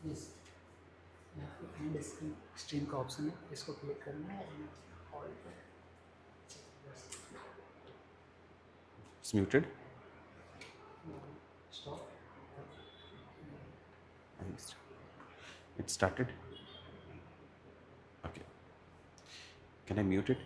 Yes, यहाँ पे and stream का ऑप्शन है, इसको क्लिक करना है और It's muted. Stop. It started. Okay. Can I mute it?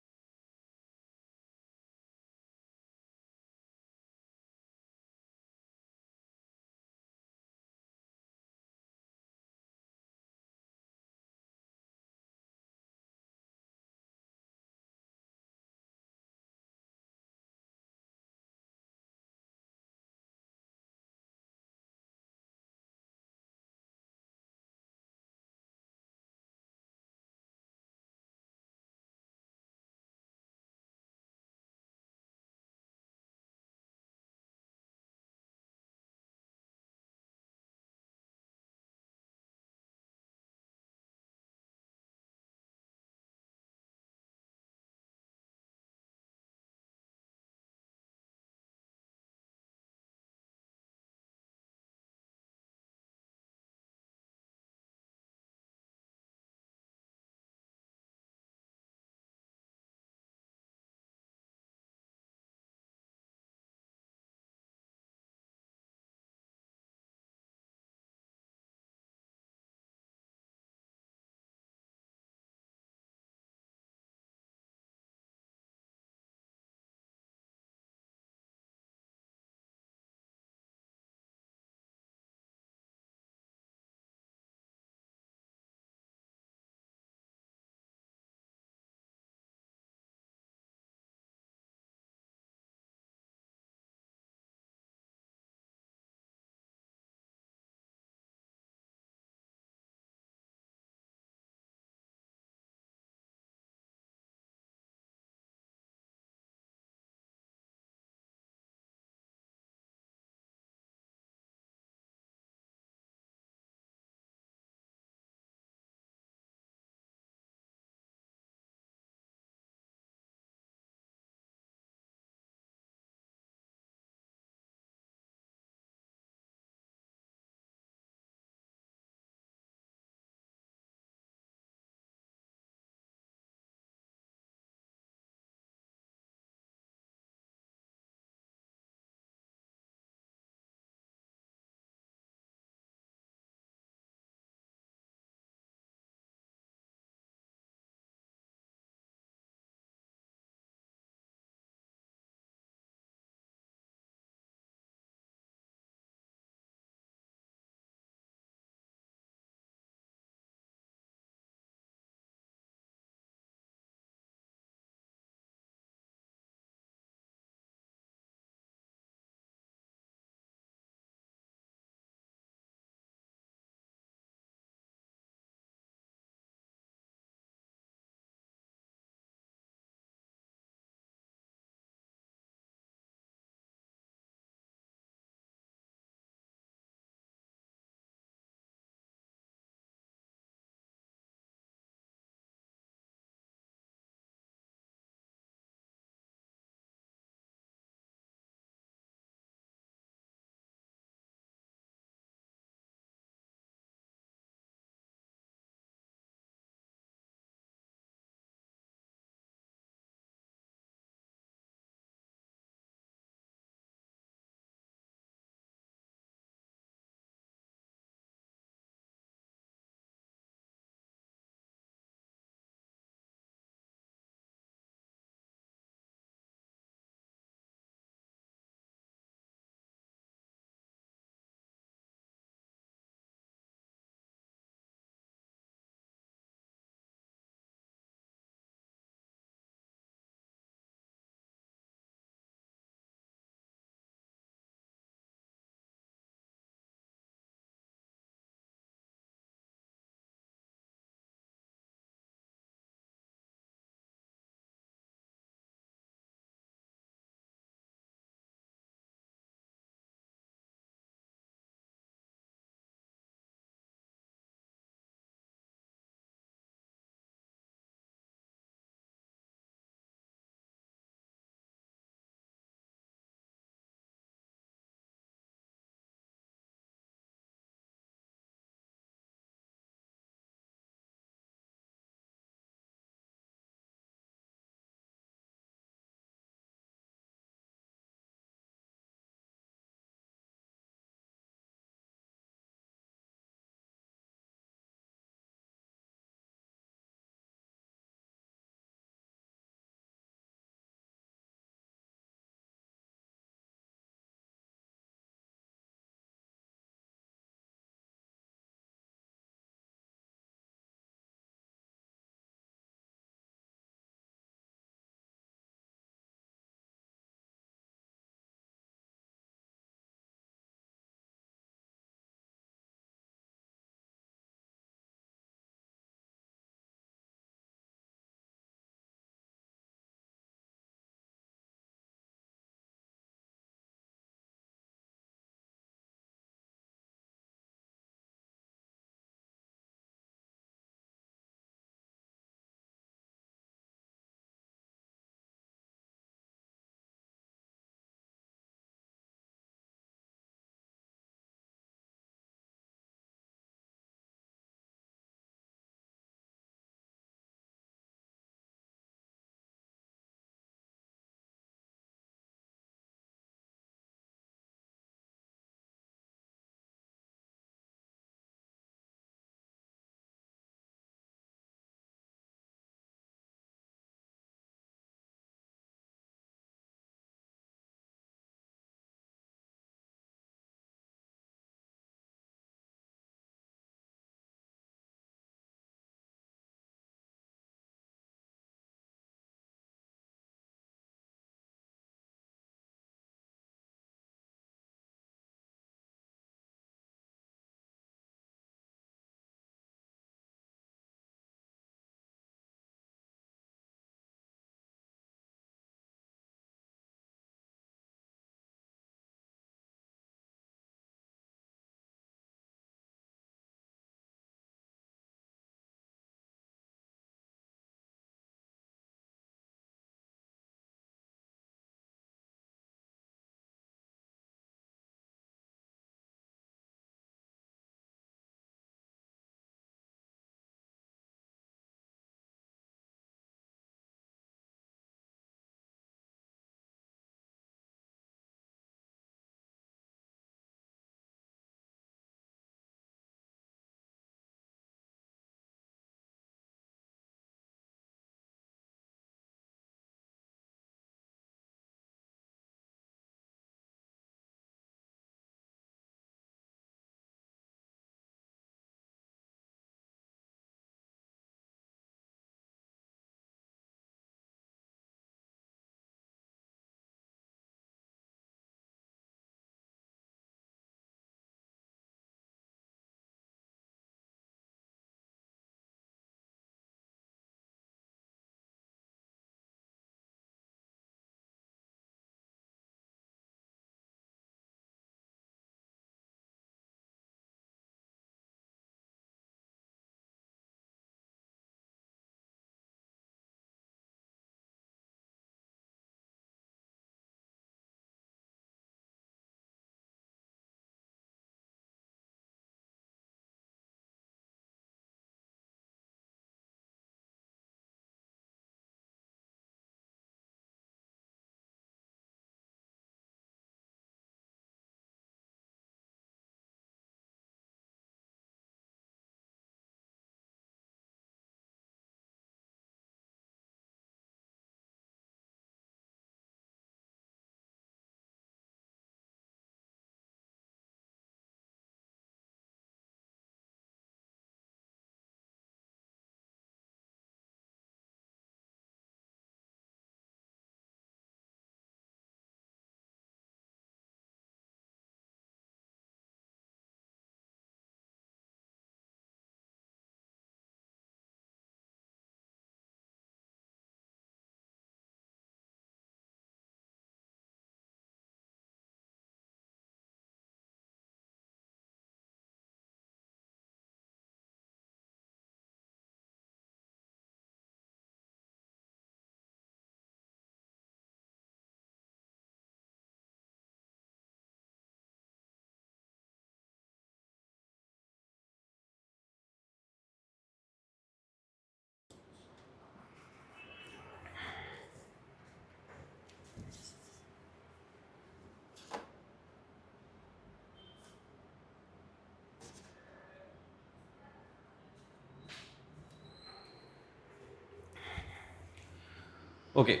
Okay.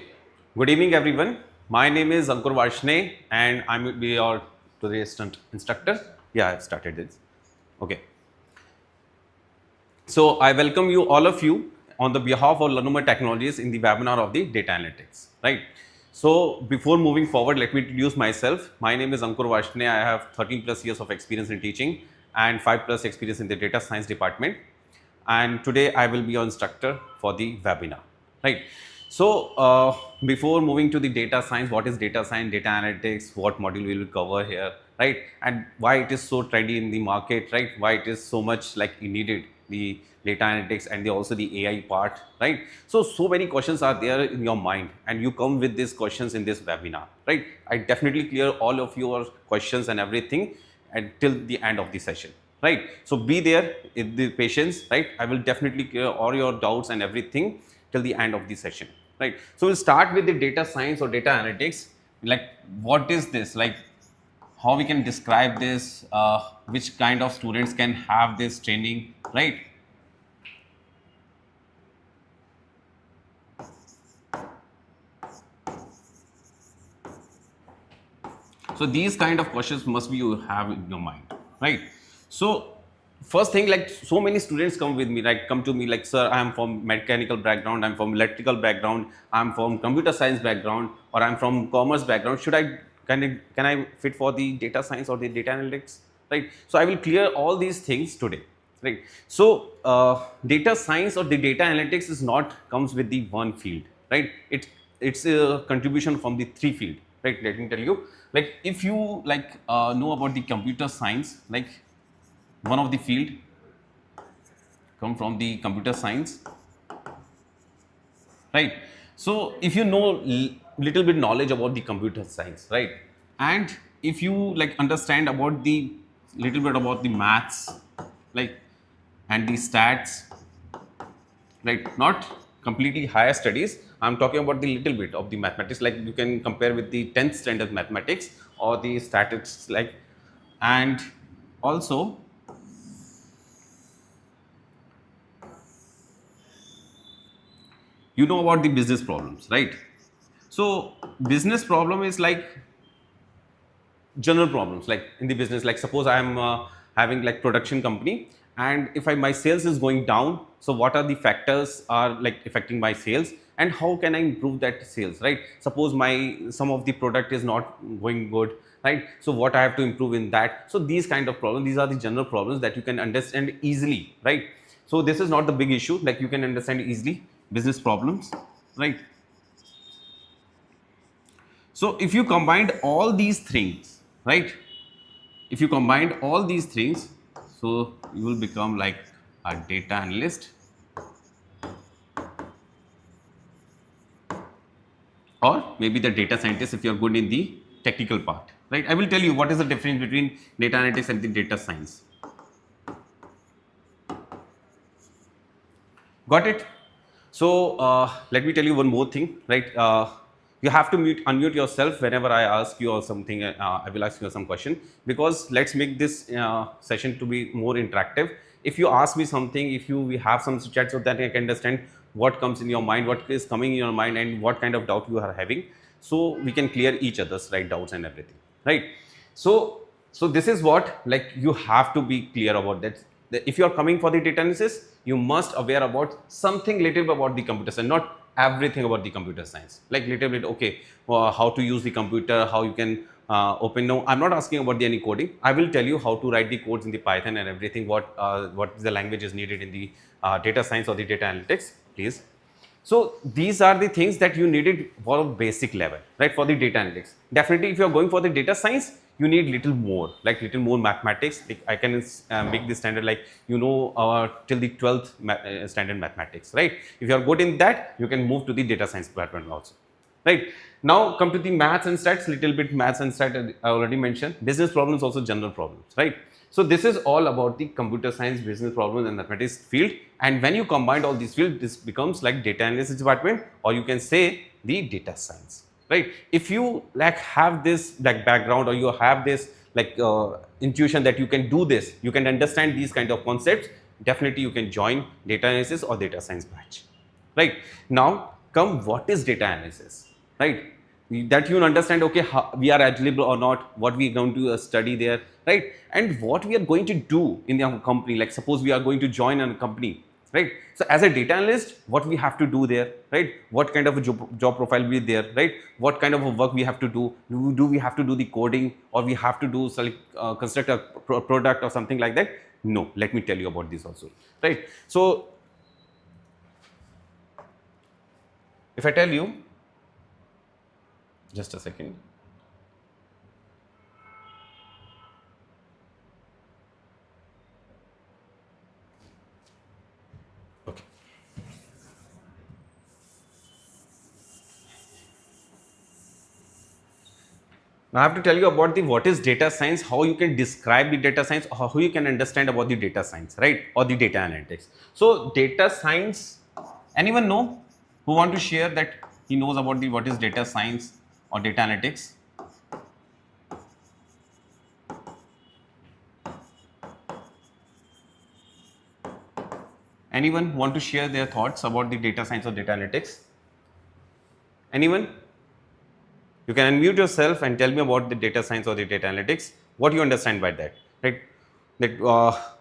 Good evening, everyone. My name is Ankur Varshne, and I'm will be your today's instructor. Yeah, I've started this. Okay. So I welcome you, all of you, on the behalf of Learnomate Technologies in the webinar of the data analytics. Right. So before moving forward, let me introduce myself. My name is Ankur Varshne. I have 13 plus years of experience in teaching and 5 plus experience in the data science department. And today I will be your instructor for the webinar, right? So before moving to the data science, what is data science, data analytics, what module we will cover here, right? And why it is so trendy in the market, right? Why it is so much like needed, the data analytics and also the AI part, right? So many questions are there in your mind and you come with these questions in this webinar, right? I definitely clear all of your questions and everything until the end of the session, right? So be there in the patience, right? I will definitely clear all your doubts and everything till the end of the session, right? So we'll start with the data science or data analytics. Like, what is this? Like, how we can describe this? Which kind of students can have this training, right? So these kind of questions must be you have in your mind, right? So first thing, like so many students come with me, like come to me like, sir, I am from mechanical background, I'm from electrical background, I'm from computer science background, or I'm from commerce background. Should I can I fit for the data science or the data analytics, right? So I will clear all these things today, right? So data science or the data analytics is not comes with the one field, right? It's a contribution from the three field, right? Let me tell you, like if you like know about the computer science, like one of the field come from the computer science, right? So if you know little bit knowledge about the computer science, right? And if you like understand about the little bit about the maths, like, and the stats, right? Not completely higher studies, I'm talking about the little bit of the mathematics, like you can compare with the 10th standard mathematics or the statistics, like, and also you know about the business problems, right? So business problem is like general problems, like in the business, like suppose I am having like production company, and if my sales is going down, so what are the factors are like affecting my sales, and how can I improve that sales, right? Suppose my some of the product is not going good, right? So what I have to improve in that. So these kind of problems, these are the general problems that you can understand easily, right? So this is not the big issue, like you can understand easily business problems, right? So if you combined all these things, right? If you combined all these things, so you will become like a data analyst, or maybe the data scientist if you're good in the technical part, right? I will tell you what is the difference between data analytics and the data science. Got it? So let me tell you one more thing, right? You have to unmute yourself whenever I ask you or something. I will ask you some question, because let's make this session to be more interactive. If you ask me something, if you we have some chat, so that I can understand what comes in your mind, what is coming in your mind, and what kind of doubt you are having, so we can clear each other's right doubts and everything, right? So this is what, like, you have to be clear about that. If you are coming for the data analysis, you must aware about something little bit about the computer science, not everything about the computer science, like little bit, okay, how to use the computer, how you can open. No, I'm not asking about the any coding. I will tell you how to write the codes in the Python and everything, what the language is needed in the data science or the data analytics, please. So these are the things that you needed for a basic level, right? For the data analytics. Definitely, if you are going for the data science, you need little more, like little more mathematics. Like I can make this standard, like till the 12th standard mathematics, right? If you are good in that, you can move to the data science department also, right? Now come to the maths and stats. Little bit maths and stats I already mentioned. Business problems, also general problems, right? So this is all about the computer science, business problems, and mathematics field. And when you combine all these fields, this becomes like data analysis department, or you can say the data science, right? If you like have this like background, or you have this like intuition that you can do this, you can understand these kind of concepts, definitely you can join data analysis or data science batch, right? Now come what is data analysis, right? That you understand, okay, how we are eligible or not, what we are going to study there, right? And what we are going to do in the company, like suppose we are going to join a company, right? So as a data analyst, what we have to do there, right? What kind of a job profile will be there, right? What kind of a work we have to do? Do we have to do the coding, or we have to do construct a product or something like that? No, let me tell you about this also, right? So if I tell you, just a second. Okay. Now I have to tell you about the what is data science, how you can describe the data science, how you can understand about the data science, right? Or the data analytics. So data science, anyone know who want to share that he knows about the what is data science or data analytics? Anyone want to share their thoughts about the data science or data analytics? Anyone? You can unmute yourself and tell me about the data science or the data analytics. What you understand by that, right? That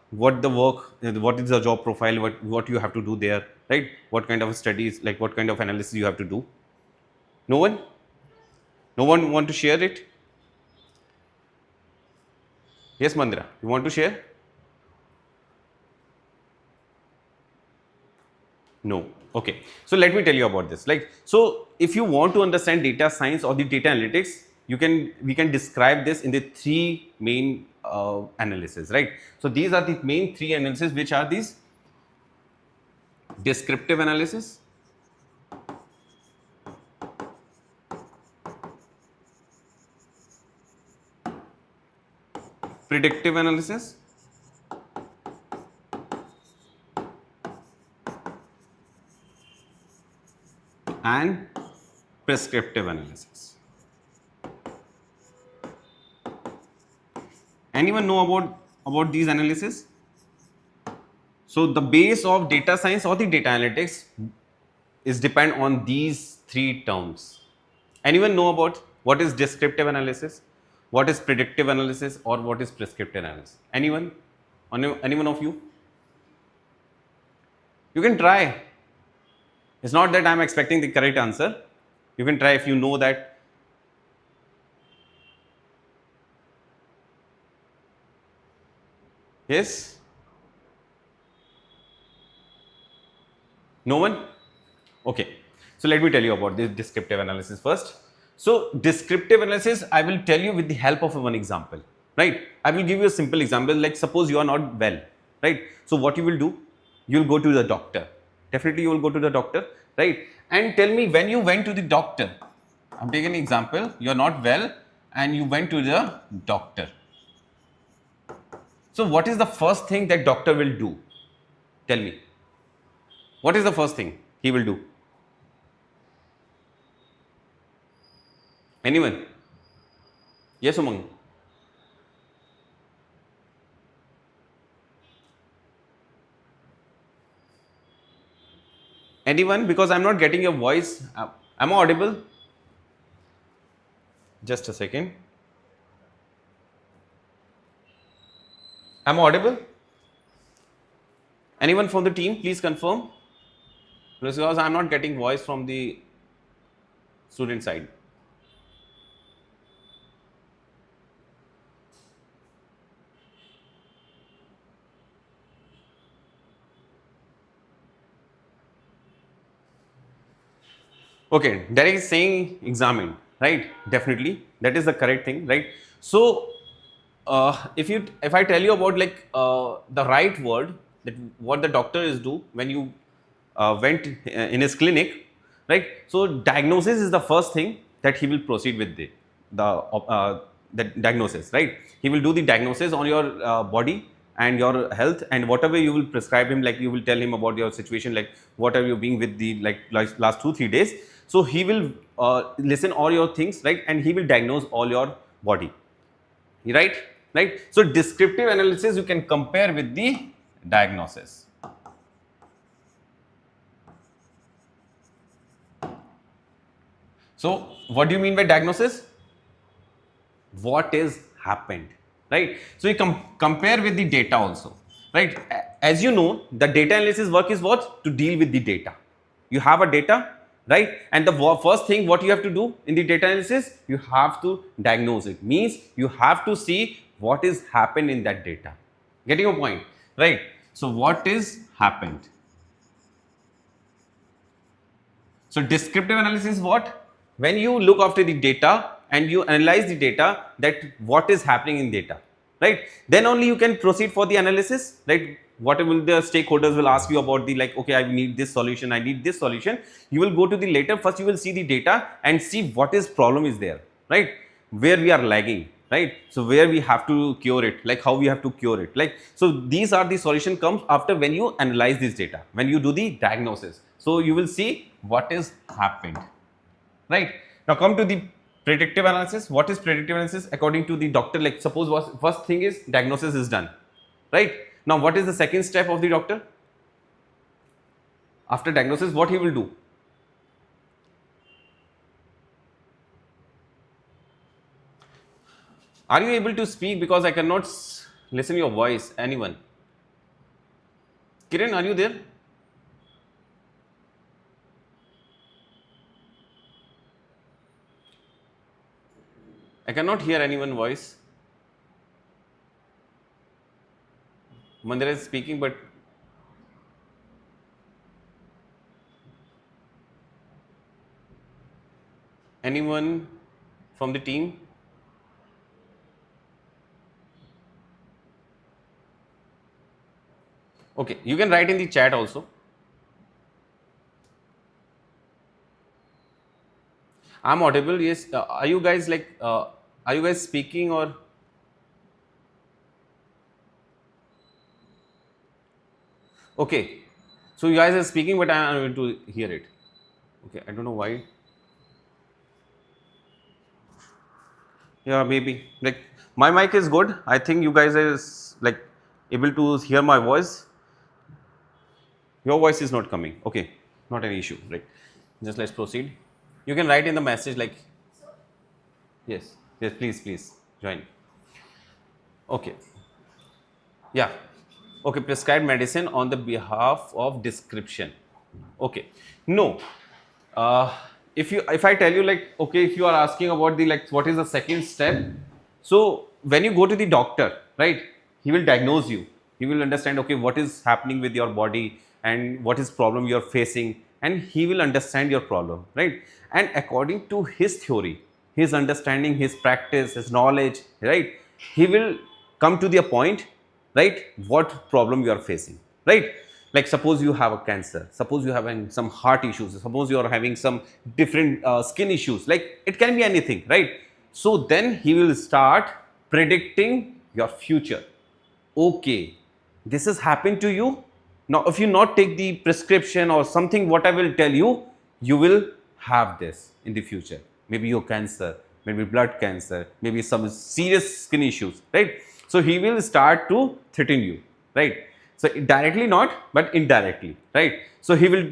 what the work, what is the job profile, what you have to do there, right? What kind of studies, like what kind of analysis you have to do? No one? No one want to share it? Yes, Mandira, you want to share? No. Okay. So let me tell you about this. Like, so if you want to understand data science or the data analytics, we can describe this in the three main analysis, right? So these are the main three analysis, which are these: descriptive analysis, predictive analysis, and prescriptive analysis. Anyone know about these analysis? So the base of data science or the data analytics is depend on these three terms. Anyone know about what is descriptive analysis, what is predictive analysis, or what is prescriptive analysis? Anyone? Anyone of you? You can try. It's not that I'm expecting the correct answer. You can try if you know that. Yes? No one? Okay. So let me tell you about this descriptive analysis first. So descriptive analysis, I will tell you with the help of one example, right? I will give you a simple example. Like suppose you are not well, right? So what you will do? You will go to the doctor. Definitely you will go to the doctor, right? And tell me when you went to the doctor. I'm taking an example. You are not well and you went to the doctor. So what is the first thing that doctor will do? Tell me. What is the first thing he will do? Anyone? Yes, Umang. Anyone? Because I'm not getting your voice. Am I audible? Just a second. Am I audible? Anyone from the team, please confirm. Because I'm not getting voice from the student side. Okay, Derek is saying examine, right? Definitely, that is the correct thing, right? So, if I tell you about like the right word, that what the doctor is do when you went in his clinic, right? So diagnosis is the first thing that he will proceed with the diagnosis, right? He will do the diagnosis on your body and your health, and whatever you will prescribe him, like you will tell him about your situation, like what are you being with the like last 2-3 days. So he will listen all your things, right? And he will diagnose all your body, right? Right. So descriptive analysis you can compare with the diagnosis. So what do you mean by diagnosis? What is happened, right? So you compare with the data also, right? As you know, the data analysis work is what? To deal with the data. You have a data, right? And the first thing what you have to do in the data analysis, you have to diagnose it. Means you have to see what is happened in that data. Getting your point, right? So what is happened? So descriptive analysis is what? When you look after the data and you analyze the data, that what is happening in data, right? Then only you can proceed for the analysis, right? Whatever the stakeholders will ask you about the like, okay, I need this solution, I need this solution. You will go to the later. First, you will see the data and see what is problem is there, right? Where we are lagging, right? So where we have to cure it, like how we have to cure it, like so. These are the solution comes after when you analyze this data, when you do the diagnosis. So you will see what is happened, right? Now come to the predictive analysis. What is predictive analysis according to the doctor? Like suppose what first thing is diagnosis is done, right? Now what is the second step of the doctor? After diagnosis, what he will do? Are you able to speak? Because I cannot listen your voice. Anyone? Kiran, are you there? I cannot hear anyone voice. Mandira is speaking, but anyone from the team? Okay, you can write in the chat also. I'm audible. Yes. Are you guys like? Are you guys speaking or? Okay. So you guys are speaking, but I am able to hear it. Okay. I don't know why. Yeah, maybe. Like my mic is good. I think you guys is like able to hear my voice. Your voice is not coming. Okay. Not an issue. Right. Just let's proceed. You can write in the message like. Yes. Yes. Please. Please join. Okay. Yeah. Okay. Prescribed medicine on the behalf of description. Okay. No. Uh, if I tell you like, okay, if you are asking about the like what is the second step, so when you go to the doctor, right, he will diagnose you. He will understand, okay, what is happening with your body and what is problem you are facing, and he will understand your problem, right? And according to his theory, his understanding, his practice, his knowledge, right, he will come to the point, right, what problem you are facing, right? Like suppose you have a cancer, suppose you are having some heart issues, suppose you are having some different skin issues, like it can be anything, right? So then he will start predicting your future. Okay, this has happened to you. Now if you not take the prescription or something what I will tell you, you will have this in the future. Maybe your cancer, maybe blood cancer, maybe some serious skin issues, right? So he will start to threaten you, right? So directly not, but indirectly, right? So he will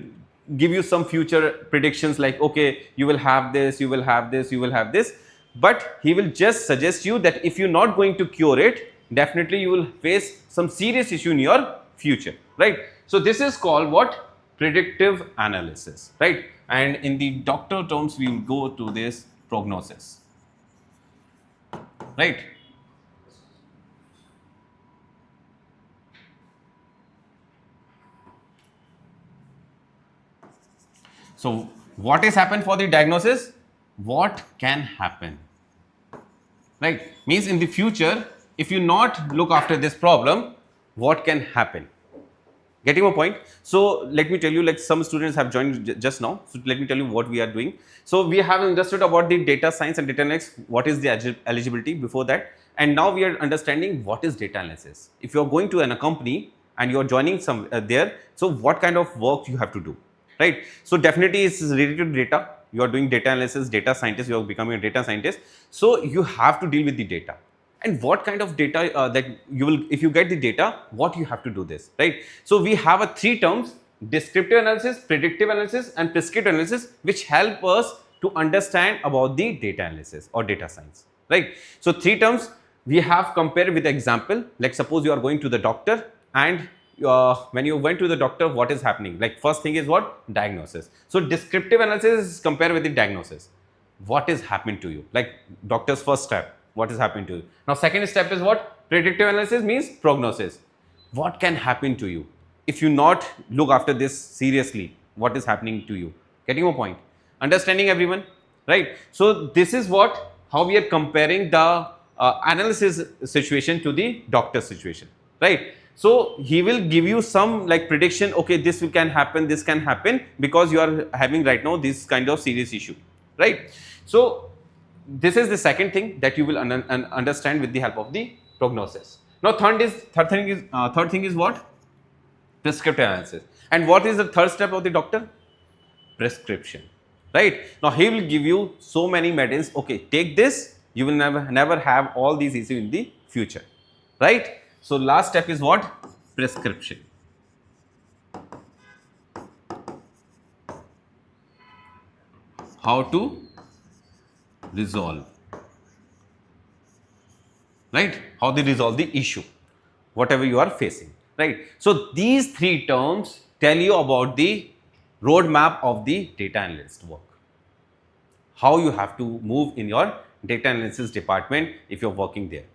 give you some future predictions like, okay, you will have this, you will have this, you will have this, but he will just suggest you that if you're not going to cure it, definitely you will face some serious issue in your future, right? So this is called what? Predictive analysis, right? And in the doctor terms, we will go to this prognosis, right? So what is happened for the diagnosis? What can happen, right? Means in the future, if you not look after this problem, what can happen? Getting my point? So let me tell you, like some students have joined just now. So let me tell you what we are doing. So we have understood about the data science and data analytics, what is the eligibility before that. And now we are understanding what is data analysis. If you are going to a company and you are joining some there, so what kind of work you have to do, right? So definitely it's related to data. You are doing data analysis, data scientist, you are becoming a data scientist. So you have to deal with the data. And what kind of data that you will, if you get the data, what you have to do this, right? So we have a three terms: descriptive analysis, predictive analysis, and prescriptive analysis, which help us to understand about the data analysis or data science, right? So 3 terms we have compared with example. Like suppose you are going to the doctor, and when you went to the doctor, what is happening? Like first thing is what? Diagnosis. So descriptive analysis is compared with the diagnosis. What is happening to you? Like doctor's first step, what is happening to you? Now second step is what? Predictive analysis means prognosis. What can happen to you if you not look after this seriously? What is happening to you? Getting my point? Understanding everyone, right? So this is what, how we are comparing the analysis situation to the doctor situation, right? So he will give you some like prediction. Okay, this can happen, this can happen because you are having right now this kind of serious issue, right? So this is the second thing that you will understand with the help of the prognosis. Now third thing is what? Prescriptive analysis. And what is the third step of the doctor? Prescription, right? Now he will give you so many medicines. Okay, take this, you will never have all these issues in the future, right? So last step is what? Prescription. How to resolve, right? How they resolve the issue, whatever you are facing, right? So these 3 terms tell you about the roadmap of the data analyst work, how you have to move in your data analysis department if you're working there.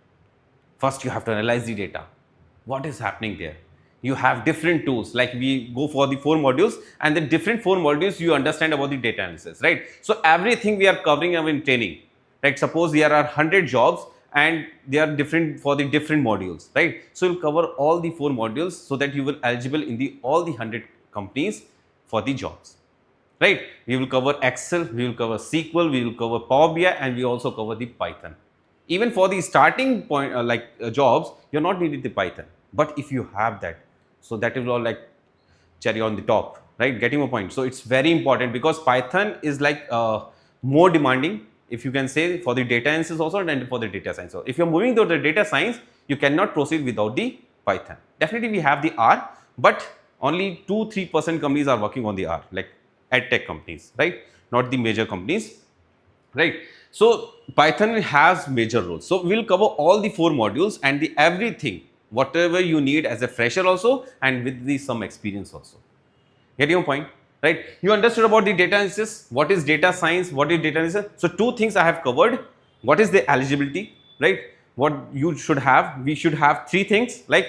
First you have to analyze the data, what is happening there. You have different tools, like we go for the 4 modules, and the different 4 modules you understand about the data analysis, right? So everything we are covering in training, right? Suppose there are 100 jobs and they are different for the different modules, right? So you'll cover all the 4 modules so that you will eligible in the all the 100 companies for the jobs, right? We will cover Excel, we will cover SQL, we will cover Power BI, and we also cover the Python. Even for the starting point jobs, you're not needed the Python, but if you have that, so that is all like cherry on the top, right? Getting my point? So it's very important because Python is like more demanding, if you can say, for the data analysis also and for the data science. So if you're moving to the data science, you cannot proceed without the Python. Definitely we have the R, but only 2-3% companies are working on the R, like edtech companies, right? Not the major companies, right? So Python has major roles. So we'll cover all the 4 modules and the everything, whatever you need as a fresher also, and with the some experience also. Get your point, right? You understood about the data analysis, what is data science, what is data analysis. So 2 things I have covered. What is the eligibility, right? What you should have, we should have 3 things, like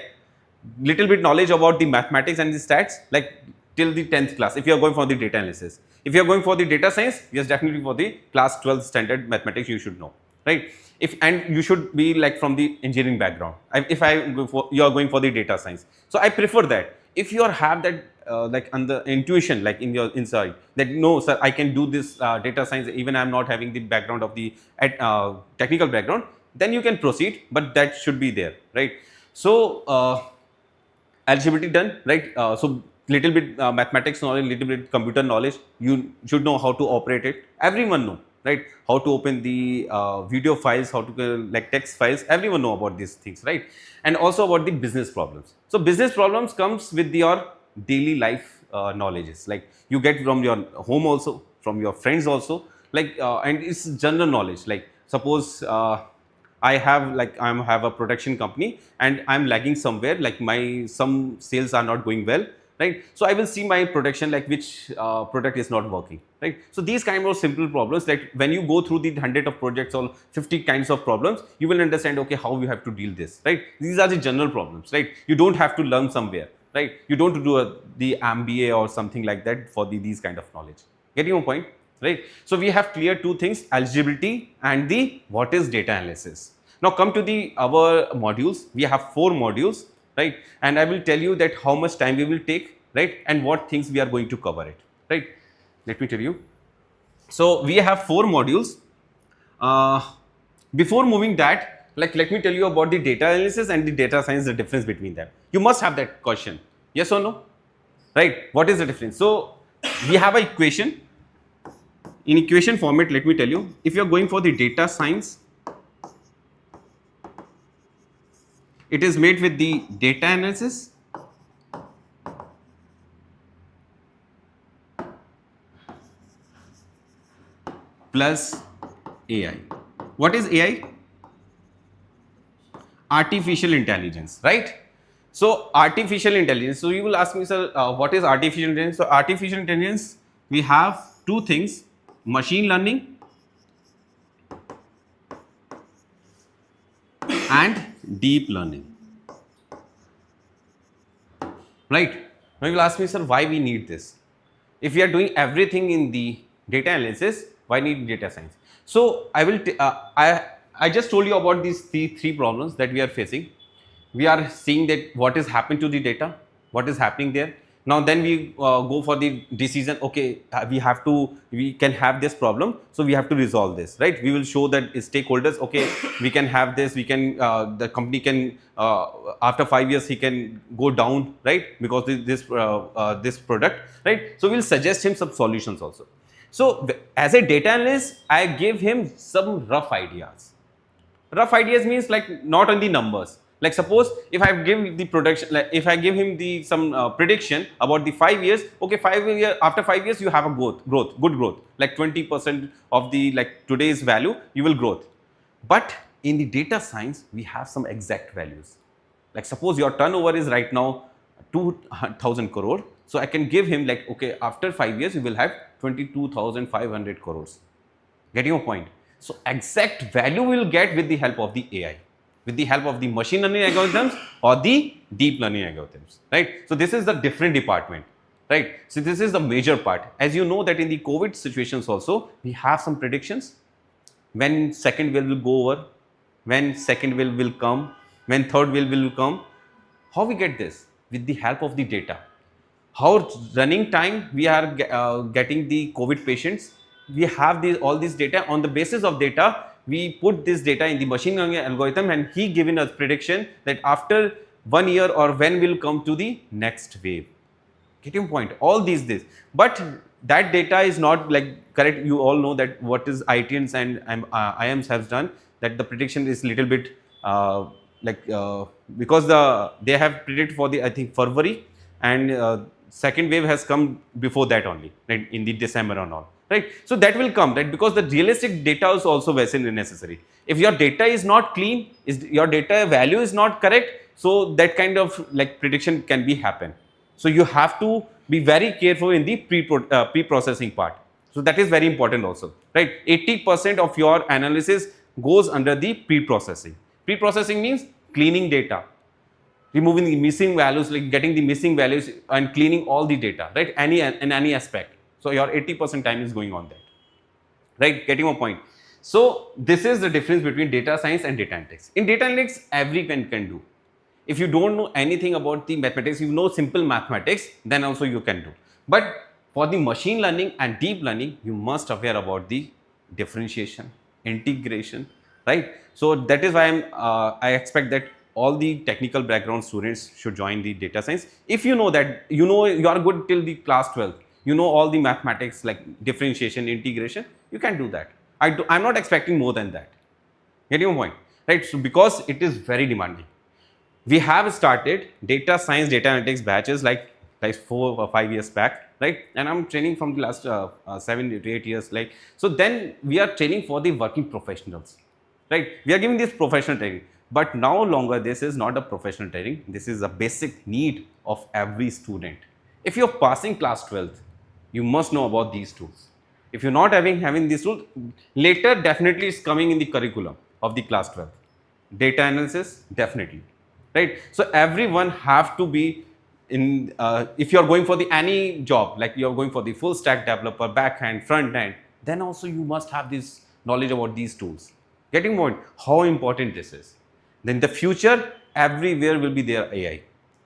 little bit knowledge about the mathematics and the stats, like till the 10th class if you are going for the data analysis. If you are going for the data science, yes, definitely for the class 12 standard mathematics you should know, right? If and you should be like from the engineering background. If I go for, you are going for the data science, so I prefer that. If you are have that like on the intuition, like in your inside, that no sir, I can do this data science even I am not having the background of the technical background, then you can proceed, but that should be there, right? So eligibility done, right? So little bit mathematics knowledge, little bit computer knowledge, you should know how to operate it. Everyone know, right? How to open the video files, how to like text files, everyone know about these things, right? And also about the business problems. So business problems comes with your daily life knowledges, like you get from your home also, from your friends also, like and it's general knowledge. Like suppose I have a production company and I'm lagging somewhere, like my some sales are not going well, right? So I will see my production, like which product is not working, right? So these kind of simple problems, like when you go through the 100 of projects or 50 kinds of problems, you will understand, okay, how you have to deal this, right? These are the general problems, right? You don't have to learn somewhere, right? You don't do the MBA or something like that for these kind of knowledge. Getting your point? Right? So we have clear 2 things, eligibility and the what is data analysis. Now come to the our modules. We have 4 modules, right? And I will tell you that how much time we will take, right? And what things we are going to cover it, right? Let me tell you. So we have 4 modules. Before moving that, like let me tell you about the data analysis and the data science, the difference between them. You must have that question. Yes or no? Right? What is the difference? So we have an equation. In equation format, let me tell you, if you are going for the data science, it is made with the data analysis plus AI. What is AI? Artificial intelligence, right? So artificial intelligence. So you will ask me, sir, what is artificial intelligence? So artificial intelligence, we have two things: machine learning and deep learning, right? Now you will ask me, sir, why we need this? If we are doing everything in the data analysis, why need data science? So I just told you about these three problems that we are facing. We are seeing that what is happening to the data, what is happening there. Now then we go for the decision. Okay, we can have this problem, so we have to resolve this, right? We will show that stakeholders, okay, we can have this, we can the company can after 5 years he can go down, right, because this product, right? So we'll suggest him some solutions also. So as a data analyst, I give him some rough ideas. Rough ideas means like not on the numbers. Like suppose if I give the production, like if I give him the some prediction about the 5 years, okay, 5 year after 5 years you have a good growth, like 20% of the like today's value you will growth. But in the data science we have some exact values. Like suppose your turnover is right now 2000 crore, so I can give him like, okay, after 5 years you will have 22,500 crores. Getting your point? So exact value we will get with the help of the AI, with the help of the machine learning algorithms or the deep learning algorithms, right? So this is the different department, right? So this is the major part. As you know that in the COVID situations also, we have some predictions when second wave will go over, when second wave will come, when third wave will come. How we get this? With the help of the data. How running time we are getting the COVID patients. We have all this data. On the basis of data, we put this data in the machine learning algorithm, and he given us prediction that after 1 year or when will come to the next wave. Getting point? All this, but that data is not like correct. You all know that what is ITNs and IMs has done, that the prediction is little bit like because they have predicted for the, I think, February, and second wave has come before that only, right, in the December and all, right? So that will come, right, because the realistic data is also very necessary. If your data is not clean, is your data value is not correct, so that kind of like prediction can be happen. So you have to be very careful in the pre-processing part. So that is very important also, right? 80% of your analysis goes under the pre-processing. Pre-processing means cleaning data, removing the missing values, like getting the missing values and cleaning all the data, right? In any aspect. So your 80% time is going on that, right? Getting my point. So this is the difference between data science and data analytics. In data analytics, everyone can do. If you don't know anything about the mathematics, you know simple mathematics, then also you can do. But for the machine learning and deep learning, you must aware about the differentiation, integration, right? So that is why I expect that all the technical background students should join the data science. If you know that, you know, you are good till the class 12, you know all the mathematics like differentiation, integration, you can do that. I'm not expecting more than that. Getting your point, right? So because it is very demanding. We have started data science, data analytics batches like 4 or 5 years back, right? And I'm training from the last 7 to 8 years. Like, so then we are training for the working professionals, right? We are giving this professional training, but no longer this is not a professional training. This is a basic need of every student. If you're passing class 12th, you must know about these tools. If you're not having these tools, later definitely it's coming in the curriculum of the class 12th. Data analysis, definitely, right? So everyone have to be in, if you are going for the any job, like you are going for the full stack developer, back end, front end, then also you must have this knowledge about these tools. Getting more how important this is. Then the future, everywhere will be there AI.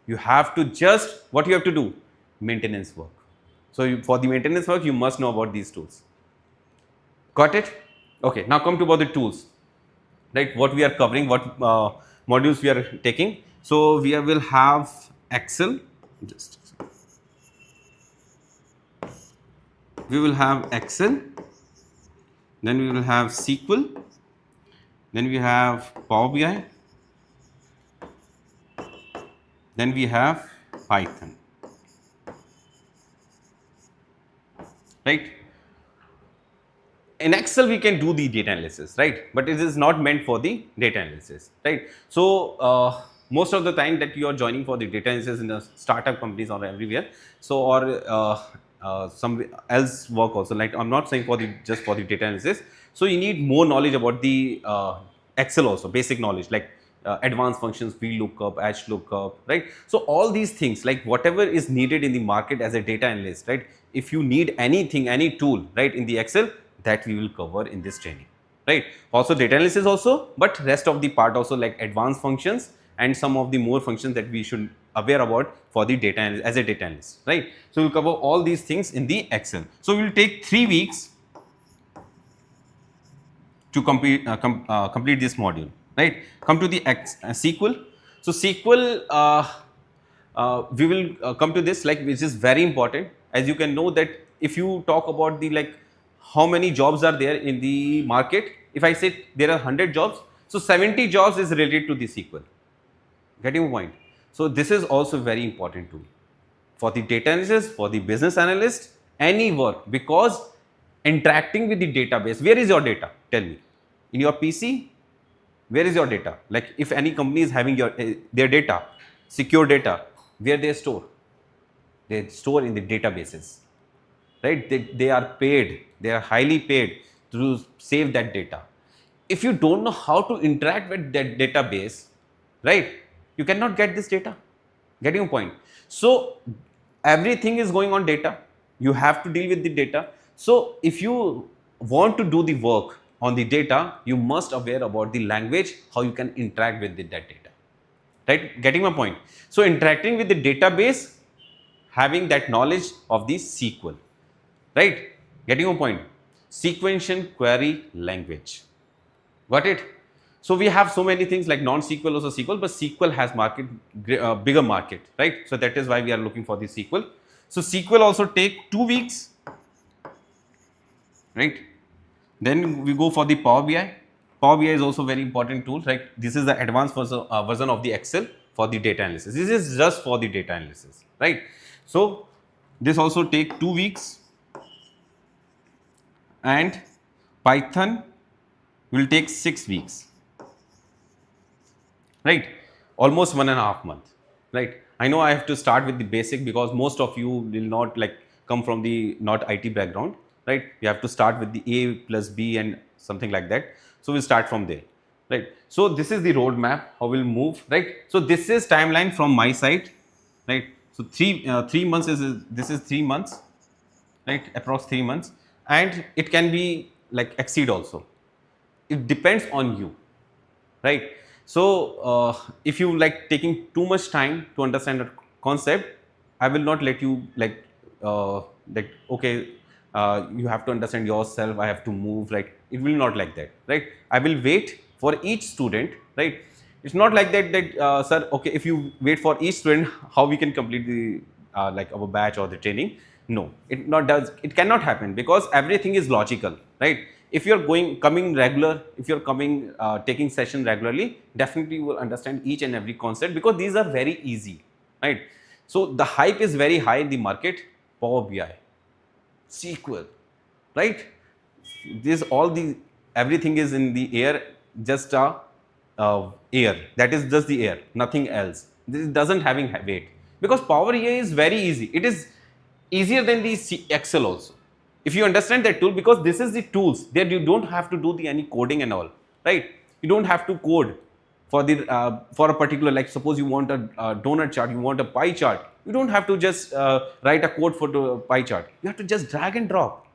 You have to just, what you have to do, maintenance work. So for the maintenance work, you must know about these tools. Got it? Okay, now come to about the tools, right? What we are covering, what modules we are taking. So we will have Excel. Just we will have Excel. Then we will have SQL. Then we have Power BI. Then we have Python. Right? in Excel we can do the data analysis, right? But it is not meant for the data analysis, right? So most of the time that you are joining for the data analysis in the startup companies or everywhere, so or some else work also, like I'm not saying for the just for the data analysis, so you need more knowledge about the Excel also, basic knowledge like advanced functions, VLOOKUP, HLOOKUP, right? So all these things, like whatever is needed in the market as a data analyst, right? If you need anything, any tool, right, in the Excel, that we will cover in this training, right? Also data analysis also, but rest of the part also, like advanced functions and some of the more functions that we should aware about for the data as a data analyst, right? So we'll cover all these things in the Excel. So we'll take 3 weeks to complete this module, right? Come to the SQL. So SQL, we will come to this, like, which is very important. As you can know that if you talk about the, like, how many jobs are there in the market, if I say there are 100 jobs, so 70 jobs is related to the SQL. Getting my point? So this is also very important tool for the data analysis, for the business analyst, any work, because interacting with the database, where is your data? Tell me. In your PC, where is your data? Like if any company is having their data, secure data, where they store? They store in the databases, right? They are paid, they are highly paid to save that data. If you don't know how to interact with that database, right, you cannot get this data. Getting your point? So everything is going on data. You have to deal with the data. So if you want to do the work on the data, you must aware about the language, how you can interact with that data, right? Getting my point? So interacting with the database, having that knowledge of the SQL, right? Getting your point? Sequential query language. Got it? So we have so many things like non-SQL, also SQL, but SQL has market, bigger market, right? So that is why we are looking for the SQL. So SQL also take 2 weeks, right? Then we go for the Power BI. Power BI is also very important tool, right? This is the advanced version of the Excel for the data analysis. This is just for the data analysis, right? So this also take 2 weeks, and Python will take 6 weeks, right? Almost 1.5 months, right? I know I have to start with the basic because most of you will not like come from the not IT background, right? You have to start with the A plus B and something like that. So we'll start from there, right? So this is the roadmap, how we'll move, right? So this is timeline from my side, right? So 3 months this is 3 months, right? Approx 3 months, and it can be like exceed also. It depends on you, right? So if you like taking too much time to understand a concept, I will not let you like okay, you have to understand yourself, I have to move, right? It will not like that, right? I will wait for each student, right? It's not like that sir, okay, if you wait for each student, how we can complete the like our batch or the training? No, it cannot happen, because everything is logical, right? If you're coming regular, if you're coming taking session regularly, definitely you will understand each and every concept, because these are very easy, right? So the hype is very high in the market. Power BI, SQL, right? This all the everything is in the air, just air. That is just the air, nothing else. This doesn't having weight, because Power BI is very easy. It is easier than the Excel also, if you understand that tool, because this is the tools that you don't have to do the any coding and all, right? You don't have to code for the for a particular, like suppose you want a donut chart, you want a pie chart, you don't have to just write a code for the pie chart. You have to just drag and drop,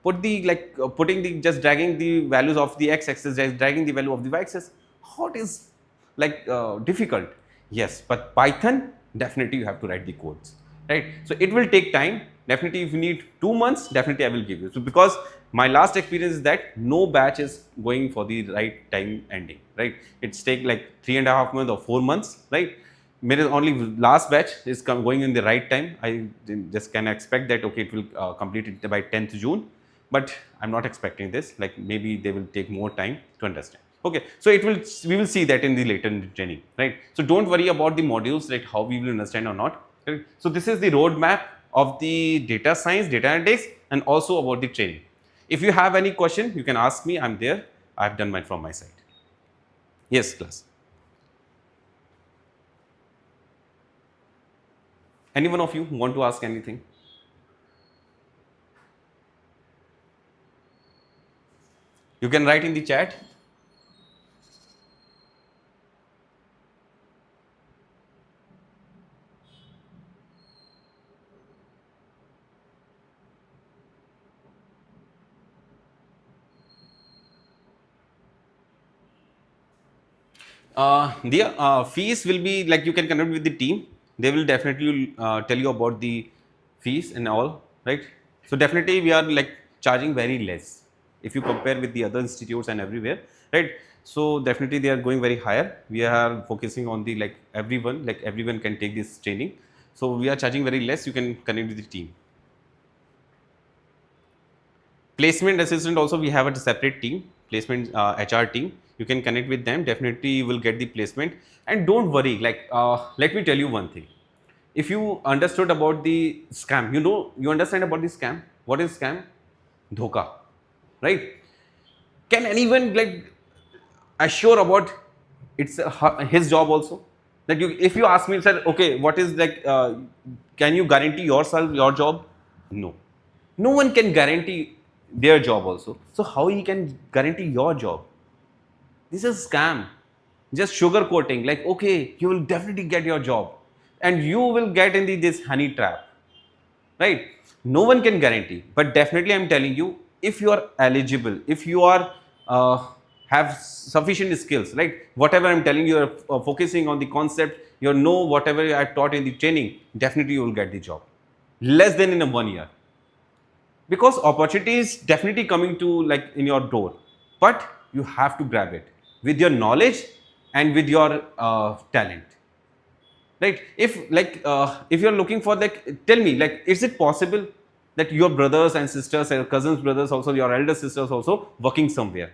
put the putting the just dragging the values of the x-axis, just dragging the value of the y-axis. How it is like difficult? Yes, but Python, definitely you have to write the codes, right? So it will take time. Definitely if you need 2 months, definitely I will give you. So because my last experience is that no batch is going for the right time ending, right? It's take like 3.5 months or 4 months, right? Maybe only last batch is going in the right time. I just can expect that okay, it will complete it by 10th June, but I'm not expecting this. Like maybe they will take more time to understand. Okay, so we will see that in the later training, right? So don't worry about the modules, like how we will understand or not. Right? So this is the roadmap of the data science, data analytics, and also about the training. If you have any question, you can ask me. I'm there. I've done mine from my side. Yes, class. Any one of you want to ask anything? You can write in the chat. The fees will be like you can connect with the team. They will definitely tell you about the fees and all, right? So definitely we are like charging very less if you compare with the other institutes and everywhere, right? So definitely they are going very higher. We are focusing on the like everyone can take this training. So we are charging very less. You can connect with the team. Placement assistant also we have a separate team, placement HR team. You can connect with them, definitely you will get the placement. And don't worry, let me tell you one thing. If you understood about the scam, you understand about the scam. What is scam? Dhoka, right? Can anyone like assure about his job also? That you, if you ask me, sir, okay, what is can you guarantee yourself your job? No, no one can guarantee their job also. So how he can guarantee your job? This is scam, just sugarcoating, like okay, you will definitely get your job, and you will get in this honey trap, right? No one can guarantee, but definitely I'm telling you, if you are eligible, if you are have sufficient skills, right? Whatever I'm telling you, you're focusing on the concept, you know whatever I taught in the training, definitely you will get the job less than in a 1 year. Because opportunity is definitely coming to like in your door, but you have to grab it with your knowledge and with your talent, right? If you're looking for, like, tell me, like, is it possible that your brothers and sisters and cousins brothers also, your elder sisters also working somewhere?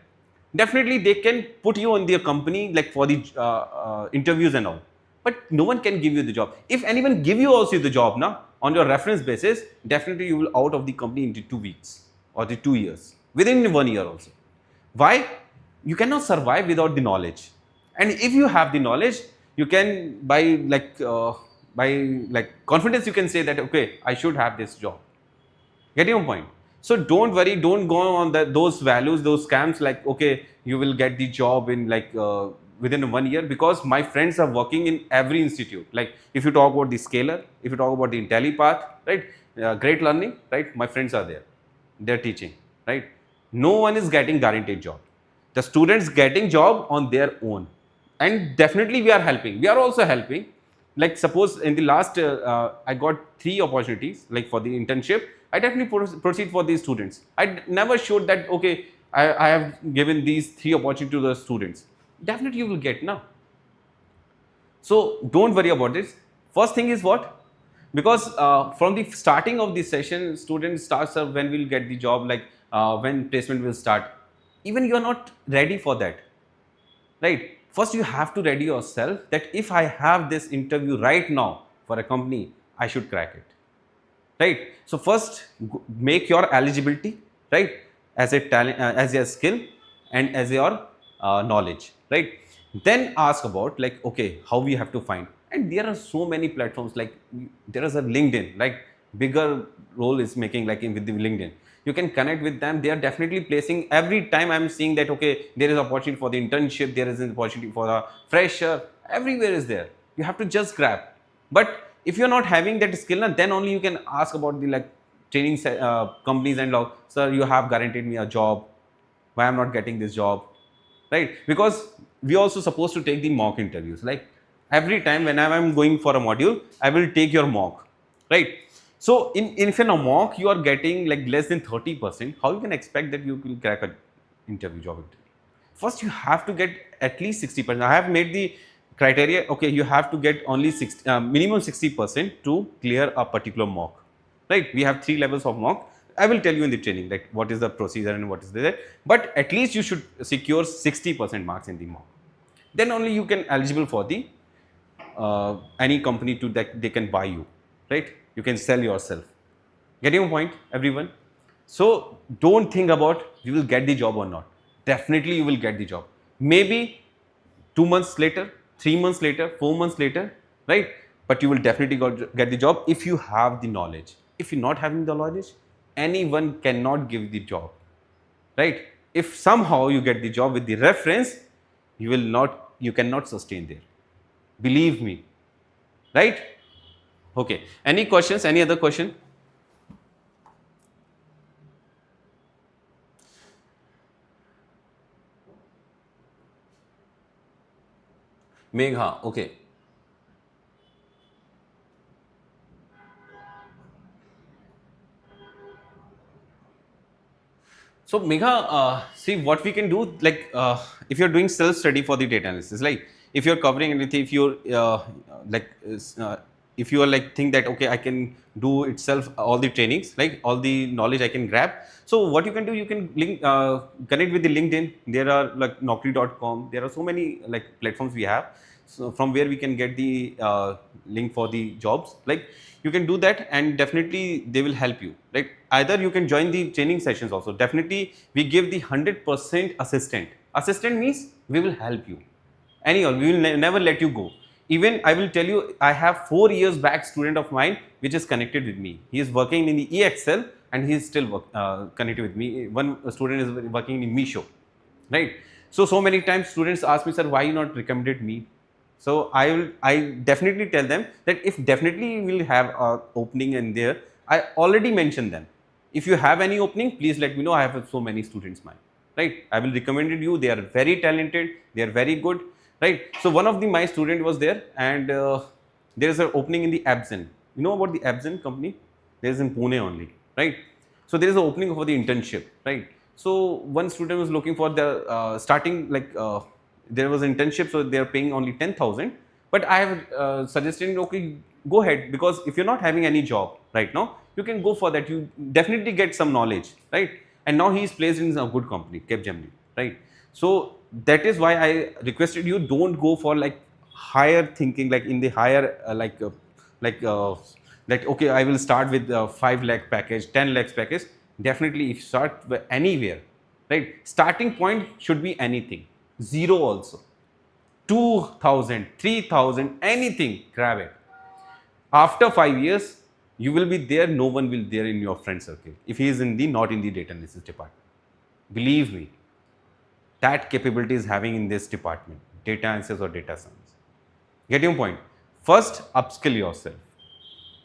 Definitely they can put you in their company like for the interviews and all, but no one can give you the job. If anyone give you also the job now on your reference basis, definitely you will out of the company in the 2 weeks or the 2 years, within 1 year also. Why? You cannot survive without the knowledge. And if you have the knowledge, you can by like confidence you can say that okay, I should have this job. Getting your point? So don't worry, don't go on those values, those scams, like okay, you will get the job in within 1 year, because my friends are working in every institute. Like if you talk about the Scalar, if you talk about the IntelliPath, right? Great Learning, right? My friends are there, they're teaching, right? No one is getting guaranteed job. The students getting job on their own, and definitely we are helping. We are also helping. Like suppose in the last I got 3 opportunities like for the internship. I definitely proceed for these students. I never showed that okay, I have given these 3 opportunities to the students. Definitely you will get now. So don't worry about this. First thing is what? Because from the starting of the session, student starts up when we'll get the job, like when placement will start. Even you are not ready for that, right? First you have to ready yourself that if I have this interview right now for a company, I should crack it, right? So first make your eligibility, right? As a talent, as a skill, and as your knowledge, right? Then ask about like okay, how we have to find. And there are so many platforms, like there is a LinkedIn, like bigger role is making, like in with the LinkedIn. You can connect with them. They are definitely placing. Every time I'm seeing that okay, there is opportunity for the internship, there is an opportunity for a fresher, everywhere is there. You have to just grab. But if you're not having that skill, then only you can ask about the like training companies and like, sir, you have guaranteed me a job, why I'm not getting this job, right? Because we also supposed to take the mock interviews. Like every time when I'm going for a module, I will take your mock, right? So if in a mock you are getting like less than 30%, how you can expect that you will crack a interview job interview? First you have to get at least 60%. I have made the criteria. Okay, you have to get only minimum 60% to clear a particular mock, right? We have 3 levels of mock. I will tell you in the training like what is the procedure and what is there, but at least you should secure 60% marks in the mock. Then only you can eligible for the any company to that they can buy you, right? You can sell yourself. Getting your point, everyone? So don't think about you will get the job or not. Definitely you will get the job. Maybe 2 months later, 3 months later, 4 months later, right? But you will definitely get the job if you have the knowledge. If you're not having the knowledge, anyone cannot give the job, right? If somehow you get the job with the reference, you cannot sustain there. Believe me, right? Okay, any questions, any other question? Megha, okay. So Megha, see what we can do, like if you're doing self-study for the data analysis, like if you're covering anything, if you're like, if you are like think that okay, I can do itself all the trainings, like all the knowledge I can grab. So what you can do, you can connect with the LinkedIn. There are like Naukri.com. There are so many like platforms we have. So from where we can get the link for the jobs, like you can do that and definitely they will help you. Like either you can join the training sessions also. Definitely we give the 100% assistant. Assistant means we will help you. Anyhow, we will never let you go. Even I will tell you, I have 4 years back student of mine which is connected with me. He is working in the EXL and he is still connected with me. One student is working in Misho, right? So many times students ask me, sir, why you not recommended me? So I definitely tell them that if definitely we will have a opening in there, I already mentioned them. If you have any opening, please let me know. I have so many students mine, right? I will recommend you. They are very talented. They are very good, right? So one of the my student was there, and there is an opening in the Absen. You know about the Absen company? There is in Pune only, right? So there is an opening for the internship, right? So one student was looking for the starting like there was internship, so they are paying only 10,000. But I have suggested, okay, go ahead, because if you're not having any job right now, you can go for that. You definitely get some knowledge, right? And now he is placed in a good company, Capgemini, right? So that is why I requested you, don't go for like higher thinking, like in the higher like like okay, I will start with 5 lakh package, 10 lakhs package. Definitely if you start anywhere, right, starting point should be anything, zero also, 2,000, 3,000, anything, grab it. After 5 years you will be there, no one will there in your friend circle if he is in the not in the data analysis department. Believe me, that capability is having in this department, data analysis or data science. Get your point? First upskill yourself.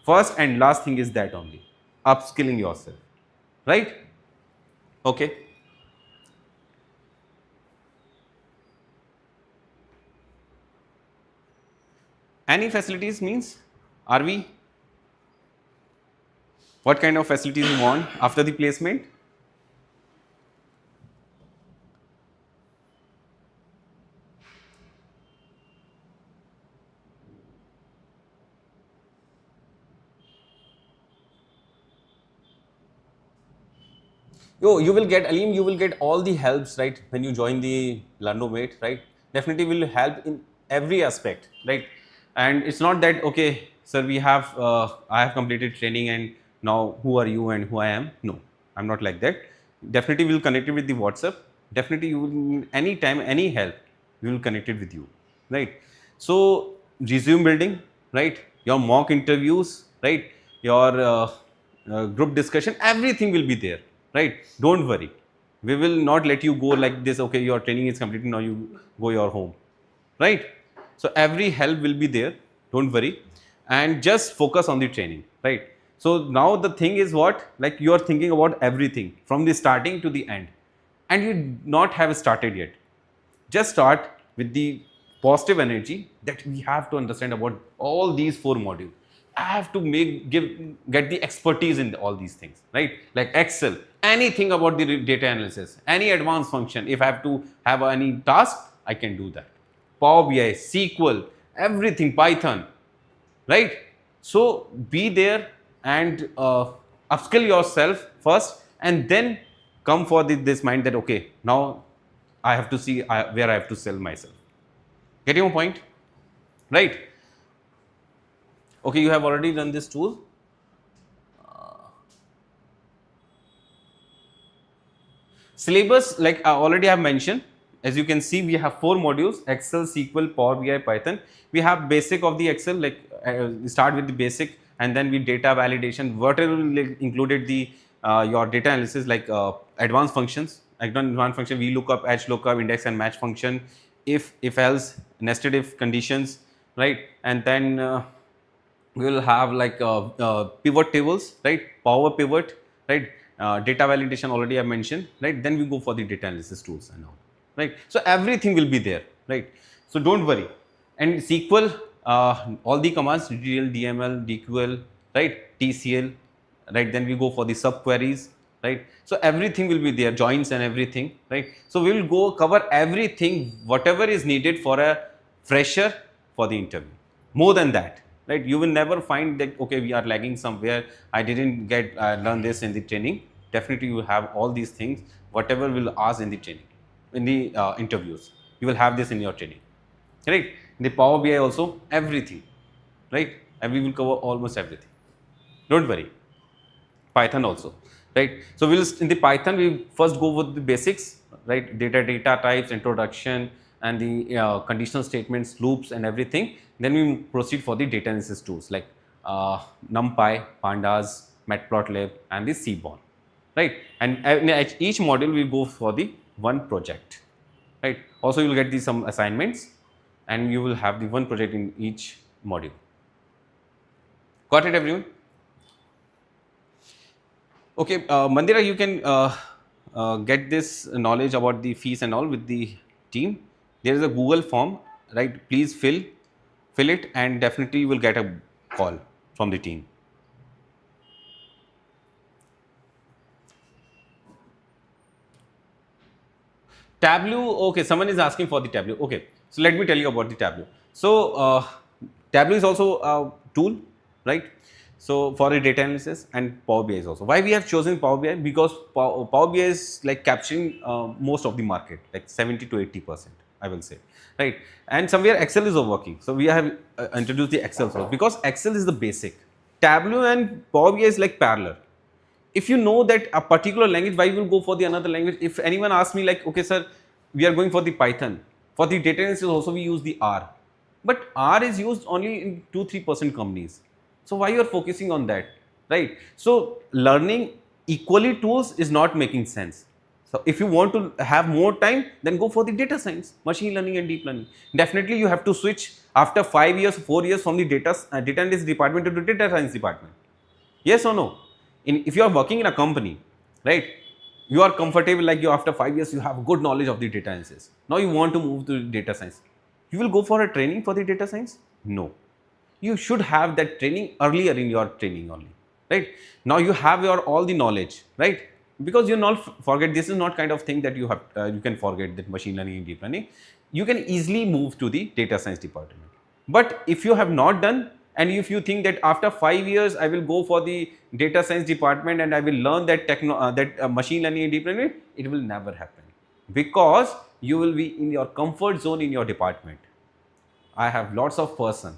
First and last thing is that only, upskilling yourself, right? Okay. Any facilities means, are we, what kind of facilities you want after the placement? Yo, you will get, Alim, you will get all the helps, right? When you join the Learnomate, right? Definitely will help in every aspect, right? And it's not that, okay, sir, I have completed training and now who are you and who I am? No, I'm not like that. Definitely will connect it with the WhatsApp. Definitely you will, anytime, any help, we will connect it with you, right? So resume building, right? Your mock interviews, right? Your group discussion, everything will be there, right? Don't worry, we will not let you go like this, okay, your training is completed, now you go your home, right? So every help will be there, don't worry, and just focus on the training, right? So now the thing is what, like you are thinking about everything from the starting to the end, and you not have started yet. Just start with the positive energy that we have to understand about all these 4 modules. I have to get the expertise in all these things, right? Like Excel, anything about the data analysis, any advanced function. If I have to have any task, I can do that. Power BI, SQL, everything, Python, right? So be there and upskill yourself first, and then come for this mind that okay, now I have to see where I have to sell myself. Get your point, right? Okay, you have already done this tool. Syllabus, like I already have mentioned, as you can see, we have 4 modules: Excel, SQL, Power BI, Python. We have basic of the Excel, like we start with the basic, and then we data validation, whatever like, included the your data analysis, like advanced functions. Advanced function, we look up, edge lookup, index and match function, if else, nested if conditions, right? And then we will have like pivot tables, right? Power pivot, right? Data validation already I mentioned, right? Then we go for the data analysis tools and all, right? So everything will be there, right? So don't worry. And SQL, all the commands, DDL, DML, DQL, right? TCL, right? Then we go for the sub queries, right? So everything will be there, joins and everything, right? So we will go cover everything, whatever is needed for a fresher for the interview. More than that, right? You will never find that, okay, we are lagging somewhere, I didn't get learn this in the training. Definitely you have all these things, whatever will ask in the training, in the interviews, you will have this in your training, right? In the Power BI also, everything, right? And we will cover almost everything, don't worry. Python also, right? So we'll, in the Python, we first go with the basics, right? Data types, introduction, and the conditional statements, loops, and everything. Then we proceed for the data analysis tools like NumPy, Pandas, Matplotlib, and the Seaborn, right? And in each module we go for the one project, right? Also you will get some assignments, and you will have the one project in each module. Got it, everyone? Okay, Mandira, you can get this knowledge about the fees and all with the team. There is a Google form, right? Please fill it, and definitely you will get a call from the team. Tableau, okay, someone is asking for the Tableau. Okay, so let me tell you about the Tableau. So, Tableau is also a tool, right? So, for the data analysis, and Power BI is also. Why we have chosen Power BI? Because Power BI is like capturing most of the market, like 70 to 80%, I will say, right? And somewhere Excel is working. So, we have introduced the Excel also, because Excel is the basic. Tableau and Power BI is like parallel. If you know that a particular language, why you will go for the another language? If anyone asks me like, okay sir, we are going for the Python, for the data analysis also we use the R, but R is used only in 2-3% companies. So why you are focusing on that, right? So learning equally tools is not making sense. So if you want to have more time, then go for the data science, machine learning and deep learning. Definitely you have to switch after 5 years, 4 years from the data analysis department to the data science department. Yes or no? If you are working in a company, right, you are comfortable, like you after 5 years you have good knowledge of the data analysis. Now you want to move to data science. You will go for a training for the data science? No. You should have that training earlier in your training only, right? Now you have your all the knowledge, right? Because you not forget, this is not kind of thing that you have you can forget that machine learning and deep learning. You can easily move to the data science department. But if you have not done, and if you think that after 5 years I will go for the data science department and I will learn that machine learning and deep learning, it will never happen, because you will be in your comfort zone in your department. I have lots of person,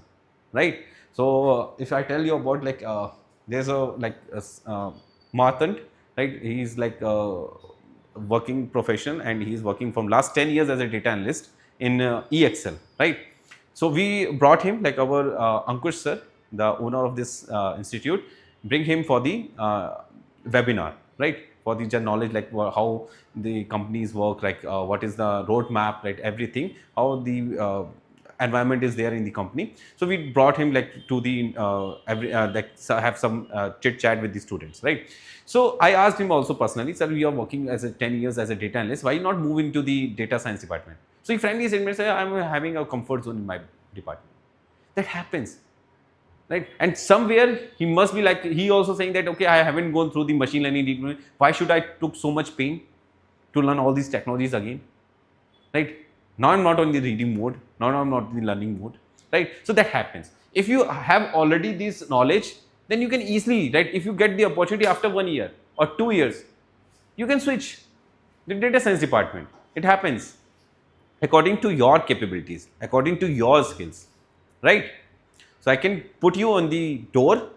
right? So if I tell you about like there's a like Marthand, right? He's like a working profession, and he's working from last 10 years as a data analyst in EXL, right? So we brought him, like our Ankush sir, the owner of this institute, bring him for the webinar, right? For the general knowledge, like how the companies work, like what is the roadmap, right? Everything, how the environment is there in the company. So we brought him like to the have some chit chat with the students, right? So I asked him also personally, sir, we are working as a 10 years as a data analyst, why not move into the data science department? So he friendly said, I'm having a comfort zone in my department. That happens, right? And somewhere he must be like, he also saying that, okay, I haven't gone through the machine learning deep learning, why should I took so much pain to learn all these technologies again, right? Now I'm not on the reading mode, now I'm not in the learning mode, right? So that happens. If you have already this knowledge, then you can easily, right? If you get the opportunity after 1 year or 2 years, you can switch the data science department. It happens according to your capabilities, according to your skills, right? So I can put you on the door,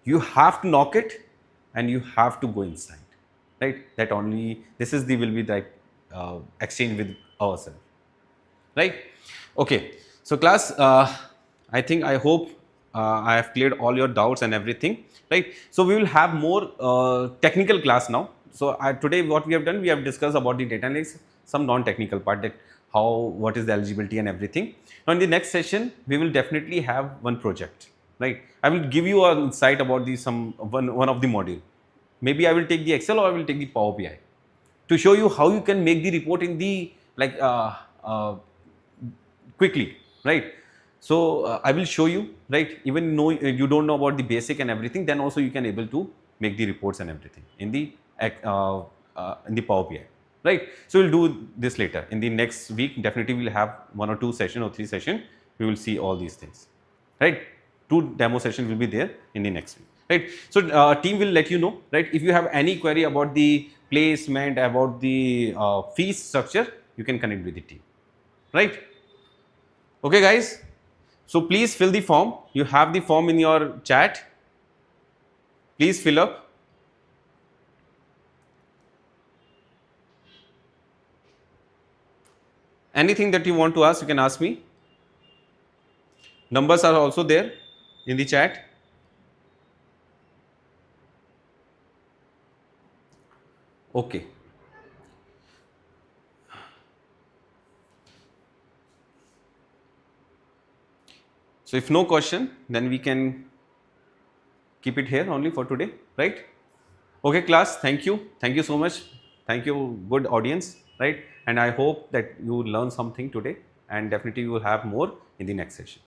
you have to knock it, and you have to go inside. right? That only this is the will be like exchange with ourselves, right? Okay, so class, I think, I hope I have cleared all your doubts and everything, right? So we will have more technical class now. So today what we have done, we have discussed about the data analytics, some non-technical part, that how, what is the eligibility and everything. Now in the next session we will definitely have one project, right? I will give you an insight about the some one of the module. Maybe I will take the Excel or I will take the Power BI to show you how you can make the report in the like quickly, right? So I will show you, right? Even though you don't know about the basic and everything, then also you can able to make the reports and everything in the Power BI, right? So we'll do this later in the next week. Definitely we'll have 1 or 2 session or 3 session. We will see all these things, right? 2 demo sessions will be there in the next week, right? So team will let you know, right? If you have any query about the placement, about the fees structure, you can connect with the team, right? Okay, guys. So please fill the form. You have the form in your chat. Please fill up. Anything that you want to ask, you can ask me. Numbers are also there in the chat. Okay. So if no question, then we can keep it here only for today, right? Okay, class. Thank you. Thank you so much. Thank you, good audience, right? And I hope that you learn something today, and definitely you will have more in the next session.